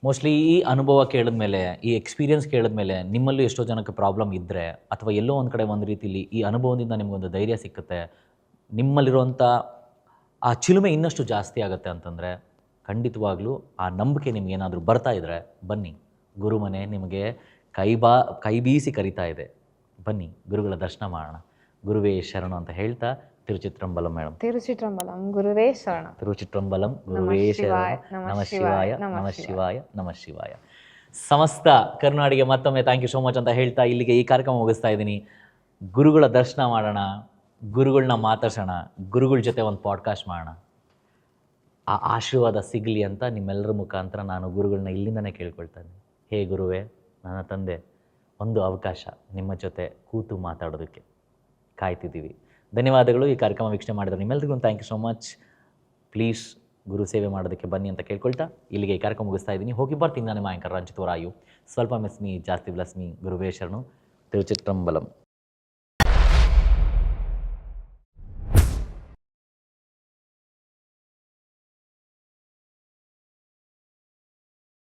ಮೋಸ್ಟ್ಲಿ ಈ ಅನುಭವ ಕೇಳಿದ್ಮೇಲೆ, ಈ ಎಕ್ಸ್ಪೀರಿಯನ್ಸ್ ಕೇಳಿದ್ಮೇಲೆ ನಿಮ್ಮಲ್ಲೂ ಎಷ್ಟೋ ಜನಕ್ಕೆ ಪ್ರಾಬ್ಲಮ್ ಇದ್ದರೆ, ಅಥವಾ ಎಲ್ಲೋ ಒಂದು ಕಡೆ ಒಂದು ರೀತಿಲಿ ಈ ಅನುಭವದಿಂದ ನಿಮಗೊಂದು ಧೈರ್ಯ ಸಿಕ್ಕುತ್ತೆ, ನಿಮ್ಮಲ್ಲಿರುವಂಥ ಆ ಚಿಲುಮೆ ಇನ್ನಷ್ಟು ಜಾಸ್ತಿ ಆಗುತ್ತೆ ಅಂತಂದರೆ, ಖಂಡಿತವಾಗ್ಲೂ ಆ ನಂಬಿಕೆ ನಿಮಗೇನಾದರೂ ಬರ್ತಾ ಇದ್ದರೆ ಬನ್ನಿ. ಗುರುಮನೆ ನಿಮಗೆ ಕೈ ಬೀಸಿ ಕರಿತಾ ಇದೆ. ಬನ್ನಿ, ಗುರುಗಳ ದರ್ಶನ ಮಾಡೋಣ. ಗುರುವೇ ಶರಣು ಅಂತ ಹೇಳ್ತಾ ತಿರುಚಿಟ್ರಂಬಲಂ ಮೇಡಮ್. ತಿರುಚಿಟ್ರಂಬಲಂ ಗುರುವೇ ಶರಣ. ತಿರುಚಿಟ್ರಂಬಲಂ ಗುರುವೇ ಶರಣ. ನಮಃ ಶಿವಾಯ, ನಮಃ ಶಿವಾಯ, ನಮಃ ಶಿವಾಯ. ಸಮಸ್ತ ಕರ್ನಾಡಿಗೆ ಮತ್ತೊಮ್ಮೆ ಥ್ಯಾಂಕ್ ಯು ಸೋ ಮಚ್ ಅಂತ ಹೇಳ್ತಾ ಇಲ್ಲಿಗೆ ಈ ಕಾರ್ಯಕ್ರಮ ಮುಗಿಸ್ತಾ ಇದ್ದೀನಿ. ಗುರುಗಳ ದರ್ಶನ ಮಾಡೋಣ, ಗುರುಗಳನ್ನ ಮಾತಾಡ್ಸೋಣ, ಗುರುಗಳ ಜೊತೆ ಒಂದು ಪಾಡ್ಕಾಸ್ಟ್ ಮಾಡೋಣ. ಆ ಆಶೀರ್ವಾದ ಸಿಗಲಿ ಅಂತ ನಿಮ್ಮೆಲ್ಲರ ಮುಖಾಂತರ ನಾನು ಗುರುಗಳನ್ನ ಇಲ್ಲಿಂದನೇ ಕೇಳ್ಕೊಳ್ತೇನೆ. ಹೇ ಗುರುವೇ, ನನ್ನ ತಂದೆ, ಒಂದು ಅವಕಾಶ ನಿಮ್ಮ ಜೊತೆ ಕೂತು ಮಾತಾಡೋದಕ್ಕೆ ಕಾಯ್ತಿದ್ದೀವಿ. ಧನ್ಯವಾದಗಳು. ಈ ಕಾರ್ಯಕ್ರಮ ವೀಕ್ಷಣೆ ಮಾಡಿದ್ರೆ ನಿಮ್ಮೆಲ್ಲರಿಗೂ thank you so much. Please ಗುರು ಸೇವೆ ಮಾಡೋದಕ್ಕೆ ಬನ್ನಿ ಅಂತ ಕೇಳ್ಕೊಳ್ತಾ ಇಲ್ಲಿಗೆ ಈ ಕಾರ್ಯಕ್ರಮ ಮುಗಿಸ್ತಾ ಇದ್ದೀನಿ. ಹೋಗಿ ಬರ್ತೀನಿ. ನಾನು ನಿಮ್ಮ ಆ್ಯಂಕರ್ ರಂಜಿತ್ ವರಾಯು. ಸ್ವಲ್ಪ ಮಿಸ್ ಮೀ, ಜಾಸ್ತಿ ಬ್ಲಸ್ ಮೀ. ಗುರುವೇ ಶರಣು. ತಿರುಚಿಟ್ರಂಬಲಂ.